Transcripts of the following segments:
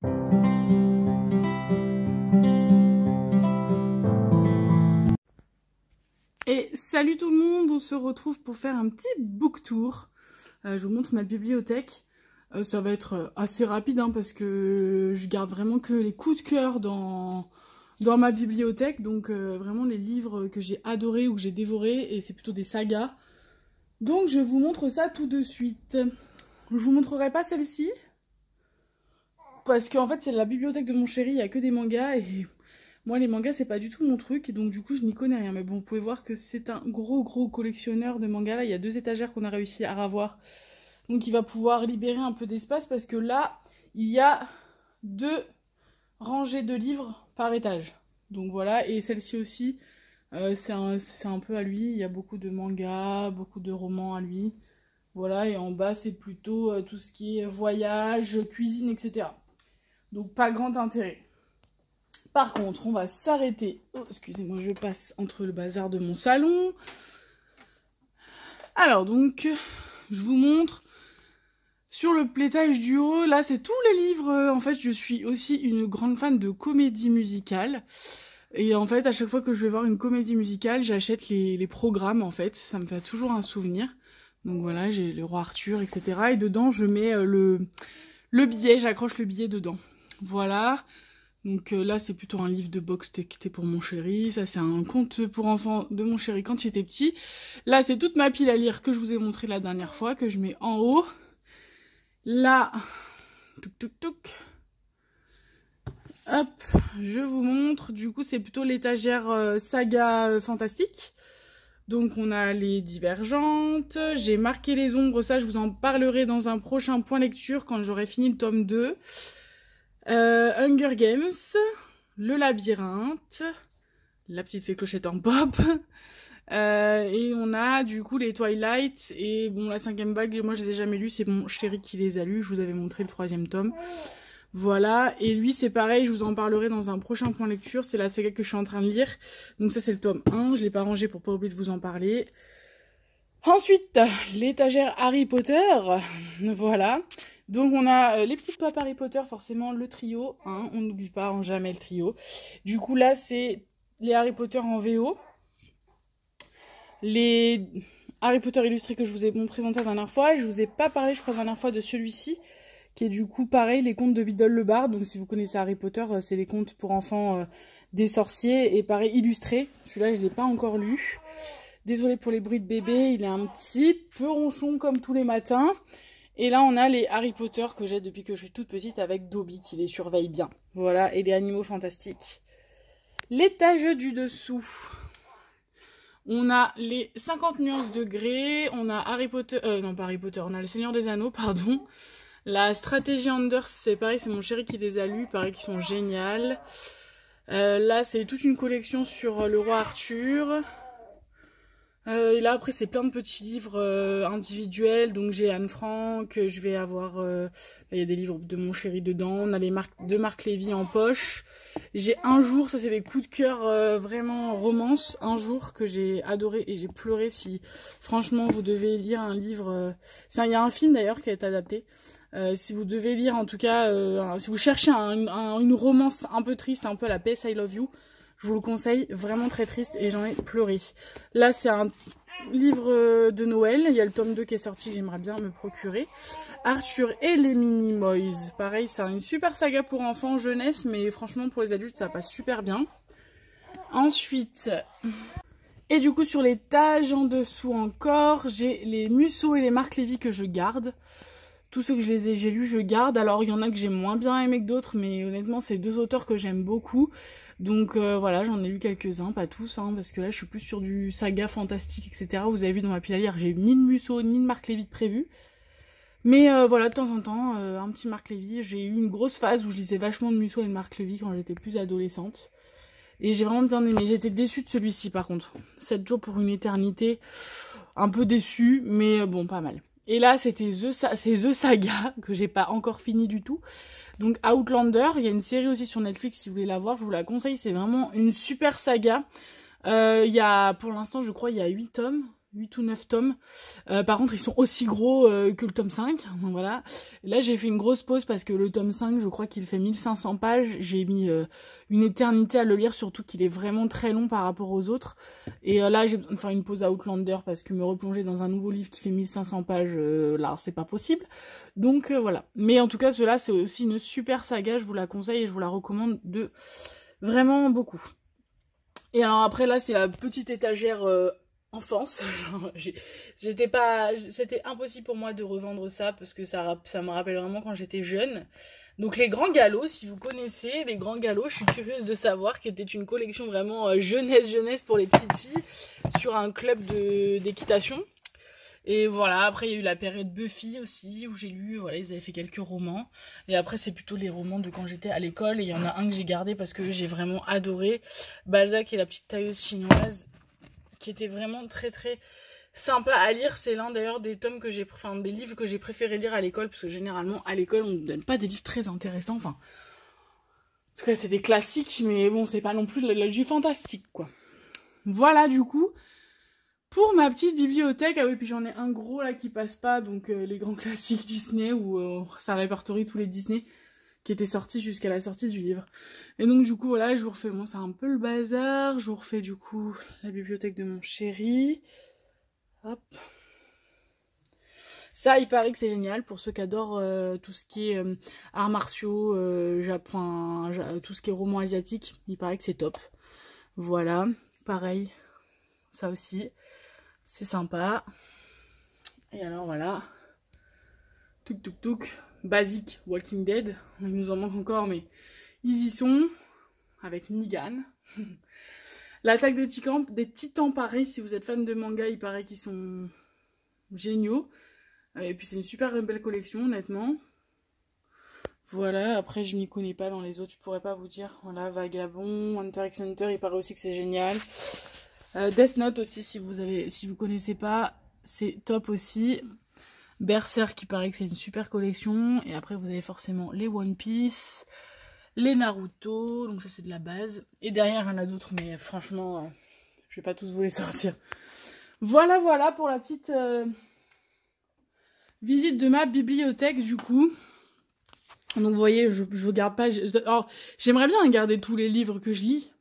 Et salut tout le monde, on se retrouve pour faire un petit book tour. Je vous montre ma bibliothèque. Ça va être assez rapide parce que je garde vraiment que les coups de cœur dans ma bibliothèque. Donc vraiment les livres que j'ai adorés ou que j'ai dévorés, et c'est plutôt des sagas. Donc je vous montre ça tout de suite. Je vous montrerai pas celle-ci parce qu'en fait c'est la bibliothèque de mon chéri, il n'y a que des mangas et moi les mangas c'est pas du tout mon truc, et donc du coup je n'y connais rien. Mais bon, vous pouvez voir que c'est un gros collectionneur de mangas. Là il y a 2 étagères qu'on a réussi à ravoir, donc il va pouvoir libérer un peu d'espace parce que là il y a 2 rangées de livres par étage. Donc voilà, et celle-ci aussi c'est un peu à lui, il y a beaucoup de mangas, beaucoup de romans à lui. Voilà, et en bas c'est plutôt tout ce qui est voyage, cuisine, etc. Donc pas grand intérêt. Par contre, on va s'arrêter. Oh, excusez-moi, je passe entre le bazar de mon salon. Alors donc, je vous montre sur le plétage du haut. Là, c'est tous les livres. En fait, je suis aussi une grande fan de comédie musicale. Et en fait, à chaque fois que je vais voir une comédie musicale, j'achète les programmes, en fait. Ça me fait toujours un souvenir. Donc voilà, j'ai le roi Arthur, etc. Et dedans, je mets le billet, j'accroche le billet dedans. Voilà. Donc là, c'est plutôt un livre de boxe texté pour mon chéri. Ça, c'est un conte pour enfants de mon chéri quand il était petit. Là, c'est toute ma pile à lire que je vous ai montré la dernière fois, que je mets en haut. Là, hop, je vous montre. Du coup, c'est plutôt l'étagère saga fantastique. Donc, on a les Divergentes. J'ai marqué les ombres. Ça, je vous en parlerai dans un prochain point lecture quand j'aurai fini le tome 2. Hunger Games, le labyrinthe, la petite fée clochette en pop, et on a du coup les Twilight, et bon, la 5e vague, moi je les ai jamais lus, c'est mon chéri qui les a lus, je vous avais montré le 3e tome. Voilà, et lui c'est pareil, je vous en parlerai dans un prochain point lecture, c'est la saga que je suis en train de lire. Donc ça c'est le tome 1, je l'ai pas rangé pour pas oublier de vous en parler. Ensuite, l'étagère Harry Potter, voilà. Donc on a les petites pop Harry Potter, forcément le trio, hein, on n'oublie pas jamais le trio. Du coup là c'est les Harry Potter en VO, les Harry Potter illustrés que je vous ai présenté la dernière fois. Je vous ai pas parlé, je crois, la dernière fois de celui-ci, qui est du coup pareil, les contes de Biddle le Bard. Donc si vous connaissez Harry Potter, c'est les contes pour enfants des sorciers, et pareil illustré. Celui-là je l'ai pas encore lu. Désolée pour les bruits de bébé, il est un petit peu ronchon comme tous les matins. Et là, on a les Harry Potter que j'ai depuis que je suis toute petite avec Dobby qui les surveille bien. Voilà, et les animaux fantastiques. L'étage du dessous. On a les 50 nuances de grès, on a Harry Potter, non pas Harry Potter, on a le Seigneur des Anneaux, pardon. La stratégie Anders, c'est pareil, c'est mon chéri qui les a lus, pareil qu'ils sont géniales. Là, c'est toute une collection sur le roi Arthur. Et là après c'est plein de petits livres individuels, donc j'ai Anne Frank, je vais avoir, là il y a des livres de mon chéri dedans, on a les de Marc Lévy en poche. J'ai Un jour, ça c'est des coups de cœur vraiment romance, Un jour que j'ai adoré et j'ai pleuré. Si franchement vous devez lire un livre, il y a un film d'ailleurs qui a été adapté. Si vous devez lire en tout cas, si vous cherchez une romance un peu triste, un peu à la PS I Love You, je vous le conseille, vraiment très triste, et j'en ai pleuré. Là, c'est un livre de Noël. Il y a le tome 2 qui est sorti, j'aimerais bien me procurer. Arthur et les Minimoys. Pareil, c'est une super saga pour enfants, jeunesse, mais franchement, pour les adultes, ça passe super bien. Ensuite, et du coup, sur l'étage en dessous encore, j'ai les Musso et les Marc Lévy que je garde. Tous ceux que j'ai lus, je garde. Alors, il y en a que j'ai moins bien aimé que d'autres, mais honnêtement, c'est 2 auteurs que j'aime beaucoup. Donc voilà, j'en ai lu quelques-uns, pas tous, hein, parce que là, je suis plus sur du saga fantastique, etc. Vous avez vu dans ma pile à lire, j'ai ni de Musso, ni de Marc Lévy de prévu. Mais voilà, de temps en temps, un petit Marc Lévy. J'ai eu une grosse phase où je lisais vachement de Musso et de Marc Lévy quand j'étais plus adolescente. Et j'ai vraiment bien aimé. J'étais déçue de celui-ci, par contre. 7 jours pour une éternité, un peu déçue, mais bon, pas mal. Et là, c'était The Saga, que j'ai pas encore fini du tout. Donc Outlander, il y a une série aussi sur Netflix, si vous voulez la voir, je vous la conseille, c'est vraiment une super saga. Il y a, pour l'instant, je crois, il y a 8 tomes. 8 ou 9 tomes. Par contre, ils sont aussi gros que le tome 5. Donc voilà. Là, j'ai fait une grosse pause parce que le tome 5, je crois qu'il fait 1500 pages. J'ai mis une éternité à le lire, surtout qu'il est vraiment très long par rapport aux autres. Et là, j'ai besoin de faire une pause à Outlander parce que me replonger dans un nouveau livre qui fait 1500 pages, là, c'est pas possible. Donc voilà. Mais en tout cas, cela, c'est aussi une super saga. Je vous la conseille et je vous la recommande de vraiment beaucoup. Et alors après, là, c'est la petite étagère... enfance, c'était impossible pour moi de revendre ça parce que ça me rappelle vraiment quand j'étais jeune. Donc les Grands Galops, si vous connaissez les Grands Galops, je suis curieuse de savoir qu'était une collection vraiment jeunesse pour les petites filles sur un club d'équitation. Et voilà, après il y a eu la période Buffy aussi où j'ai lu, voilà, ils avaient fait quelques romans. Et après c'est plutôt les romans de quand j'étais à l'école et il y en a un que j'ai gardé parce que j'ai vraiment adoré, Balzac et la petite tailleuse chinoise, qui était vraiment très sympa à lire. C'est l'un d'ailleurs des tomes que des livres que j'ai préféré lire à l'école, parce que généralement à l'école on ne donne pas des livres très intéressants, enfin en tout cas c'est des classiques, mais bon c'est pas non plus du fantastique quoi. Voilà du coup pour ma petite bibliothèque. Ah oui, puis j'en ai un gros là qui passe pas, donc les grands classiques Disney où ça répertorie tous les Disney qui étaient sortis jusqu'à la sortie du livre. Et donc du coup voilà, je vous refais, moi c'est un peu le bazar, je vous refais du coup la bibliothèque de mon chéri. Hop. Ça, il paraît que c'est génial pour ceux qui adorent tout ce qui est arts martiaux, tout ce qui est roman asiatique, il paraît que c'est top. Voilà, pareil, ça aussi, c'est sympa. Et alors voilà, touk, basique Walking Dead, il nous en manque encore, mais ils y sont, avec Negan. L'attaque des titans, pareil, si vous êtes fan de manga, il paraît qu'ils sont géniaux. Et puis c'est une super belle collection, honnêtement. Voilà, après je m'y connais pas dans les autres, je pourrais pas vous dire. Voilà, Vagabond, Hunter x Hunter, il paraît aussi que c'est génial. Death Note aussi, si vous connaissez pas, c'est top aussi. Berserk, qui paraît que c'est une super collection. Et après vous avez forcément les One Piece, les Naruto, donc ça c'est de la base. Et derrière il y en a d'autres, mais franchement, je vais pas tous vous les sortir. Voilà pour la petite visite de ma bibliothèque du coup. Donc vous voyez, je garde pas... Alors, j'aimerais bien garder tous les livres que je lis.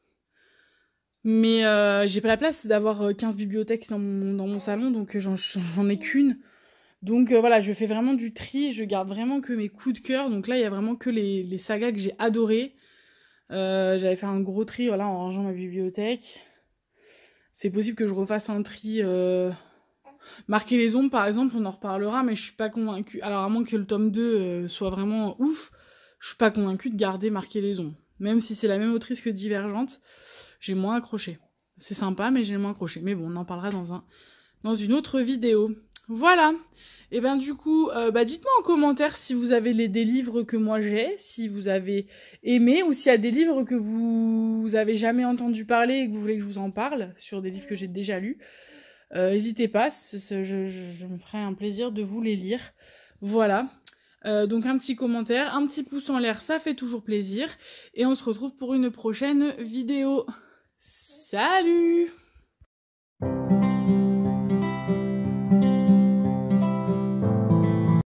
Mais j'ai pas la place d'avoir 15 bibliothèques dans mon salon, donc j'en ai qu'une. Donc voilà, je fais vraiment du tri, je garde vraiment que mes coups de cœur. Donc là, il y a vraiment que les sagas que j'ai adorées. J'avais fait un gros tri, voilà, en rangeant ma bibliothèque. C'est possible que je refasse un tri... Marquer les ombres, par exemple, on en reparlera, mais je suis pas convaincue. Alors, à moins que le tome 2 soit vraiment ouf, je suis pas convaincue de garder Marquer les ombres. Même si c'est la même autrice que Divergente, j'ai moins accroché. C'est sympa, mais j'ai moins accroché. Mais bon, on en parlera dans une autre vidéo. Voilà. Et ben du coup, dites-moi en commentaire si vous avez des livres que moi j'ai, si vous avez aimé, ou s'il y a des livres que vous avez jamais entendu parler et que vous voulez que je vous en parle, sur des livres que j'ai déjà lus. N'hésitez pas, je me ferai un plaisir de vous les lire. Voilà. Donc un petit commentaire, un petit pouce en l'air, ça fait toujours plaisir. Et on se retrouve pour une prochaine vidéo. Salut!